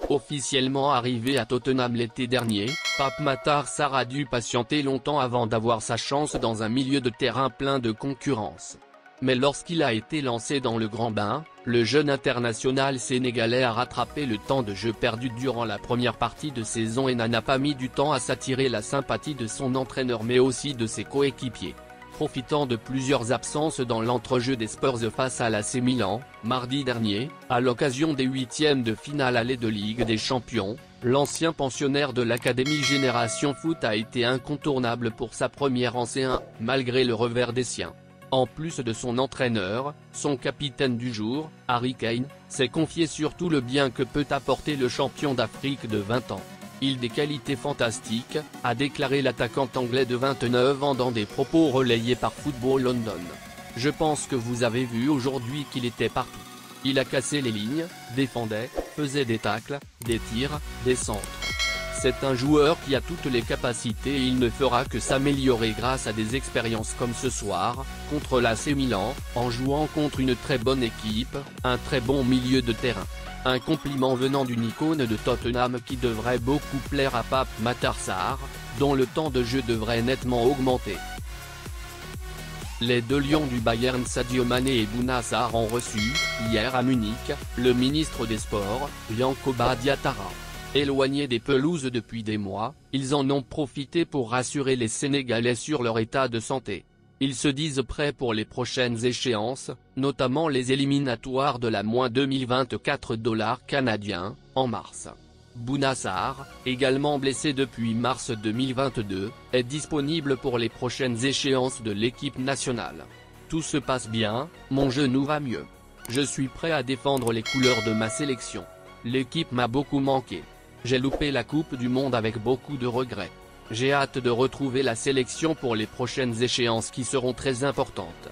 Officiellement arrivé à Tottenham l'été dernier, Pape Matar Sarr a dû patienter longtemps avant d'avoir sa chance dans un milieu de terrain plein de concurrence. Mais lorsqu'il a été lancé dans le grand bain, le jeune international sénégalais a rattrapé le temps de jeu perdu durant la première partie de saison et n'a pas mis du temps à s'attirer la sympathie de son entraîneur mais aussi de ses coéquipiers. Profitant de plusieurs absences dans l'entrejeu des Spurs face à l'AC Milan, mardi dernier, à l'occasion des huitièmes de finale aller de Ligue des Champions, l'ancien pensionnaire de l'Académie Génération Foot a été incontournable pour sa première en C1, malgré le revers des siens. En plus de son entraîneur, son capitaine du jour, Harry Kane, s'est confié sur tout le bien que peut apporter le champion d'Afrique de 20 ans. Il a des qualités fantastiques, a déclaré l'attaquant anglais de 29 ans dans des propos relayés par Football London. Je pense que vous avez vu aujourd'hui qu'il était partout. Il a cassé les lignes, défendait, faisait des tacles, des tirs, des centres. C'est un joueur qui a toutes les capacités et il ne fera que s'améliorer grâce à des expériences comme ce soir, contre l'AC Milan, en jouant contre une très bonne équipe, un très bon milieu de terrain. Un compliment venant d'une icône de Tottenham qui devrait beaucoup plaire à Pape Matar Sarr, dont le temps de jeu devrait nettement augmenter. Les deux lions du Bayern Sadio Mané et Bouna Sarr ont reçu, hier à Munich, le ministre des Sports, Yankoba Diattara. Éloignés des pelouses depuis des mois, ils en ont profité pour rassurer les Sénégalais sur leur état de santé. Ils se disent prêts pour les prochaines échéances, notamment les éliminatoires de la $2024 canadiens, en mars. Bouna Sarr, également blessé depuis mars 2022, est disponible pour les prochaines échéances de l'équipe nationale. Tout se passe bien, mon genou va mieux. Je suis prêt à défendre les couleurs de ma sélection. L'équipe m'a beaucoup manqué. J'ai loupé la Coupe du Monde avec beaucoup de regrets. J'ai hâte de retrouver la sélection pour les prochaines échéances qui seront très importantes.